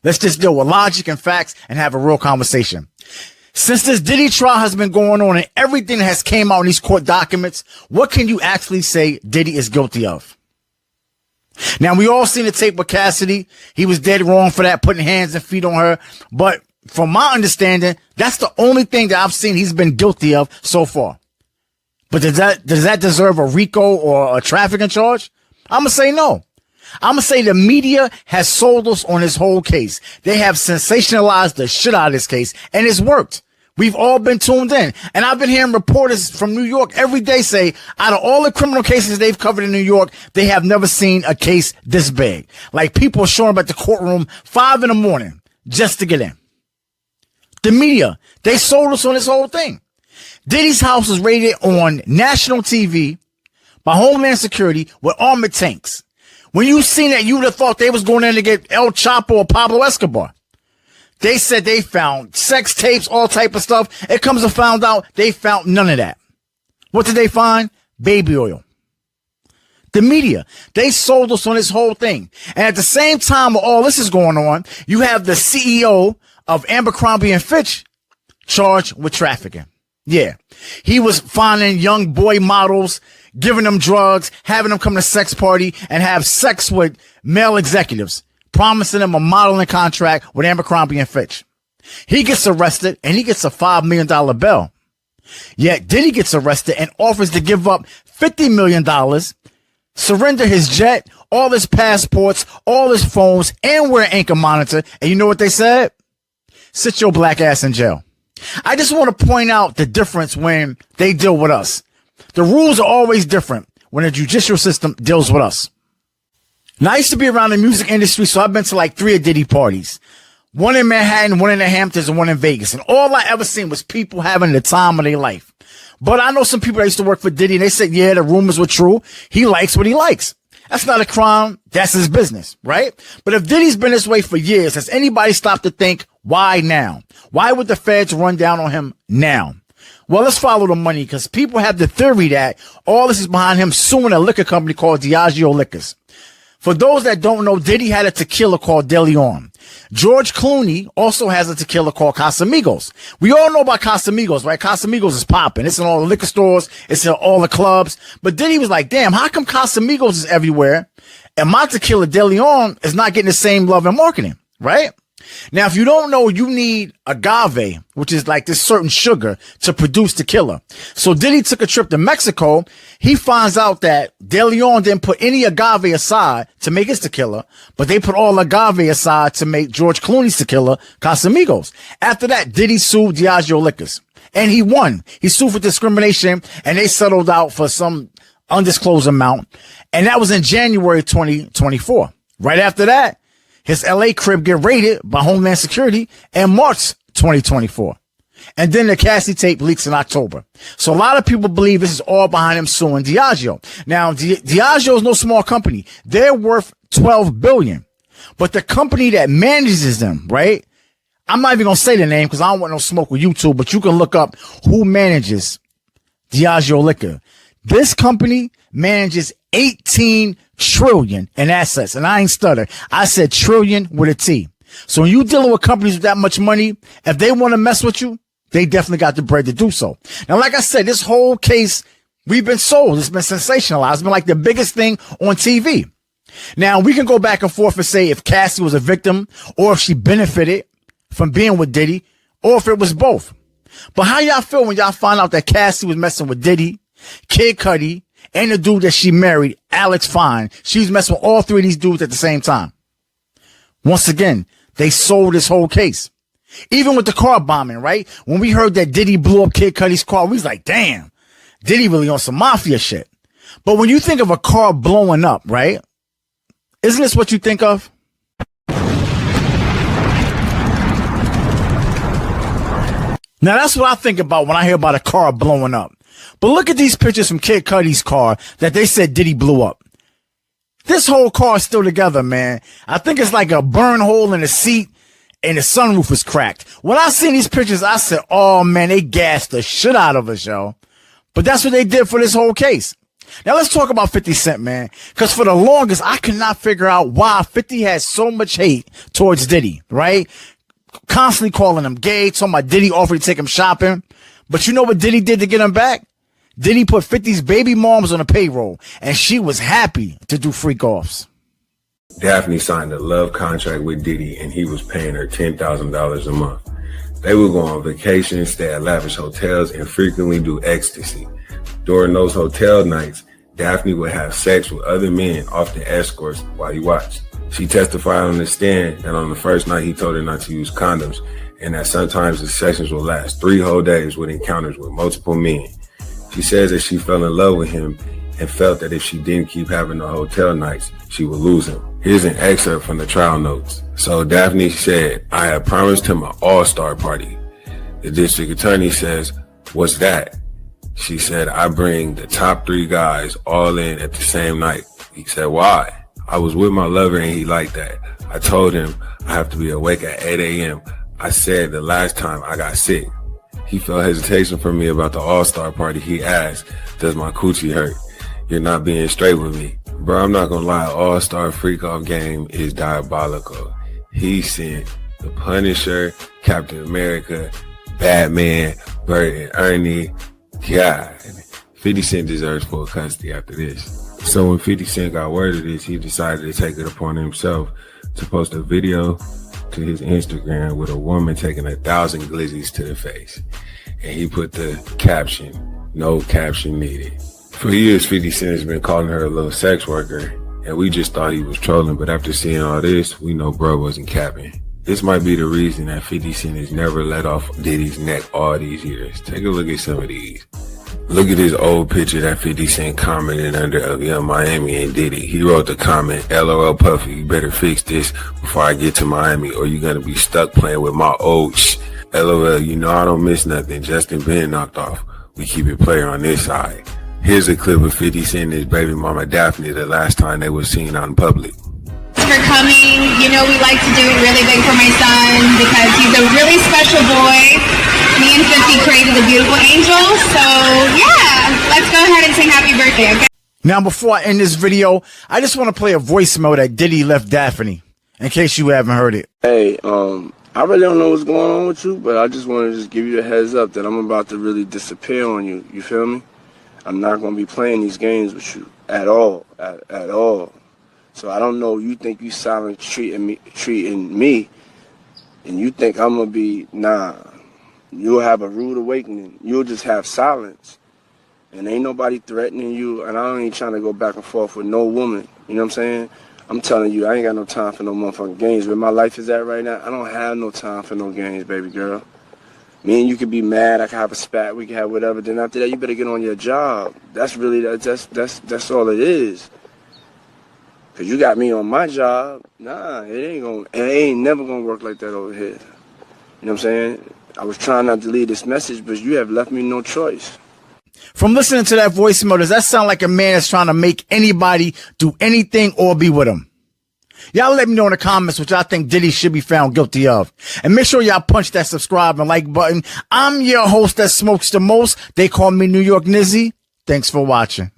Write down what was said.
Let's just deal with logic and facts and have a real conversation. Since this Diddy trial has been going on and everything that has came out in these court documents, what can you actually say Diddy is guilty of? Now, we all seen the tape with Cassidy. He was dead wrong for that, putting hands and feet on her. But from my understanding, that's the only thing that I've seen he's been guilty of so far. But does that deserve a RICO or a trafficking charge? I'm going to say no. I'm going to say the media has sold us on this whole case. They have sensationalized the shit out of this case, and it's worked. We've all been tuned in. And I've been hearing reporters from New York every day say, out of all the criminal cases they've covered in New York, they have never seen a case this big. Like, people are showing up at the courtroom 5 a.m. just to get in. The media, they sold us on this whole thing. Diddy's house was raided on national TV by Homeland Security with armored tanks. When you seen that, you would have thought they was going in to get El Chapo or Pablo Escobar. They said they found sex tapes, all type of stuff. It comes to found out they found none of that. What did they find? Baby oil. The media, they sold us on this whole thing. And at the same time while all this is going on, you have the CEO of Abercrombie and Fitch charged with trafficking. Yeah. He was finding young boy models, giving them drugs, having them come to sex party and have sex with male executives, promising them a modeling contract with Abercrombie and Fitch. He gets arrested and he gets a $5 million bail. Yet Diddy gets arrested and offers to give up $50 million, surrender his jet, all his passports, all his phones, and wear an anchor monitor. And you know what they said? Sit your black ass in jail. I just want to point out the difference when they deal with us. The rules are always different when the judicial system deals with us. Now, I used to be around the music industry, so I've been to like 3 of Diddy parties. One in Manhattan, one in the Hamptons, and one in Vegas. And all I ever seen was people having the time of their life. But I know some people that used to work for Diddy, and they said, yeah, the rumors were true. He likes what he likes. That's not a crime. That's his business, right? But if Diddy's been this way for years, has anybody stopped to think, why now? Why would the feds run down on him now? Well, let's follow the money, because people have the theory that all this is behind him suing a liquor company called Diageo Liquors. For those that don't know, Diddy had a tequila called De Leon. George Clooney also has a tequila called Casamigos. We all know about Casamigos, right? Casamigos is popping. It's in all the liquor stores. It's in all the clubs. But Diddy was like, damn, how come Casamigos is everywhere and my tequila De Leon is not getting the same love and marketing, right? Now, if you don't know, you need agave, which is like this certain sugar to produce tequila. So Diddy took a trip to Mexico. He finds out that De Leon didn't put any agave aside to make his tequila, but they put all agave aside to make George Clooney's tequila, Casamigos. After that, Diddy sued Diageo Liquors, and he won. He sued for discrimination, and they settled out for some undisclosed amount. And that was in January 2024. Right after that, his LA crib get raided by Homeland Security in March 2024. And then the Cassidy tape leaks in October. So a lot of people believe this is all behind him suing Diageo. Now, Diageo is no small company. They're worth $12 billion. But the company that manages them, right? I'm not even going to say the name because I don't want no smoke with YouTube, but you can look up who manages Diageo Liquor. This company manages 18 trillion in assets. And I ain't stutter. I said trillion with a T. So when you dealing with companies with that much money, if they want to mess with you, they definitely got the bread to do so. Now, like I said, this whole case, we've been sold. It's been sensationalized. It's been like the biggest thing on TV. Now, we can go back and forth and say if Cassie was a victim or if she benefited from being with Diddy or if it was both. But how y'all feel when y'all find out that Cassie was messing with Diddy, Kid Cudi, and the dude that she married, Alex Fine? She was messing with all 3 of these dudes at the same time. Once again, they sold this whole case. Even with the car bombing, right? When we heard that Diddy blew up Kid Cudi's car, we was like, damn, Diddy really on some mafia shit. But when you think of a car blowing up, right? Isn't this what you think of? Now, that's what I think about when I hear about a car blowing up. But look at these pictures from Kid Cudi's car that they said Diddy blew up. This whole car is still together, man. I think it's like a burn hole in the seat and the sunroof was cracked. When I seen these pictures, I said, oh, man, they gassed the shit out of us, yo. But that's what they did for this whole case. Now let's talk about 50 Cent, man. Because for the longest, I could not figure out why 50 has so much hate towards Diddy, right? Constantly calling him gay, talking about Diddy offered to take him shopping. But you know what Diddy did to get him back? Diddy put 50's baby moms on a payroll, and she was happy to do freak-offs. Daphne signed a love contract with Diddy, and he was paying her $10,000 a month. They would go on vacation, stay at lavish hotels, and frequently do ecstasy. During those hotel nights, Daphne would have sex with other men, often escorts, while he watched. She testified on the stand that on the first night he told her not to use condoms, and that sometimes the sessions will last 3 whole days with encounters with multiple men. She says that she fell in love with him and felt that if she didn't keep having the hotel nights, she would lose him. Here's an excerpt from the trial notes. So Daphne said, "I had promised him an all-star party." The district attorney says, "What's that?" She said, "I bring the top 3 guys all in at the same night." He said, "Why?" "I was with my lover and he liked that. I told him I have to be awake at 8 a.m. I said the last time I got sick." He felt hesitation from me about the all-star party. He asked, "Does my coochie hurt? You're not being straight with me." Bro, I'm not gonna lie, all-star freak-off game is diabolical. He sent the Punisher, Captain America, Batman, Bert and Ernie. God, 50 Cent deserves full custody after this. So when 50 Cent got word of this, he decided to take it upon himself to post a video to his Instagram with a woman taking 1,000 glizzies to the face. And he put the caption, "No caption needed." For years, 50 Cent has been calling her a little sex worker, and we just thought he was trolling, but after seeing all this, we know bro wasn't capping. This might be the reason that 50 Cent has never let off Diddy's neck all these years. Take a look at some of these. Look at this old picture that 50 Cent commented under of Young Miami and Diddy. He wrote the comment, "LOL Puffy, you better fix this before I get to Miami or you're gonna be stuck playing with my old LOL, you know I don't miss nothing. Justin been knocked off. We keep it player on this side." Here's a clip of 50 Cent and his baby mama Daphne the last time they were seen out in public. For coming, you know we like to do it really big for my son because he's a really special boy. Me and 50 created a beautiful angel, so yeah, let's go ahead and sing happy birthday, okay? Now, before I end this video, I just want to play a voicemail that Diddy left Daphne, in case you haven't heard it. Hey, I really don't know what's going on with you, but I just want to just give you a heads up that I'm about to really disappear on you. You feel me? I'm not going to be playing these games with you at all, at all. So I don't know, you think you silent treating me, and you think I'm going to be, nah. You'll have a rude awakening. You'll just have silence. And ain't nobody threatening you, and I ain't trying to go back and forth with no woman. You know what I'm saying? I'm telling you, I ain't got no time for no motherfucking games. Where my life is at right now, I don't have no time for no games, baby girl. Me and you could be mad, I could have a spat, we could have whatever. Then after that, you better get on your job. That's really, that's all it is. Cause you got me on my job. Nah, it ain't never gonna work like that over here. You know what I'm saying? I was trying not to leave this message, but you have left me no choice. From listening to that voicemail, does that sound like a man that's trying to make anybody do anything or be with him? Y'all let me know in the comments what y'all think Diddy should be found guilty of. And make sure y'all punch that subscribe and like button. I'm your host that smokes the most. They call me New York Nizzy. Thanks for watching.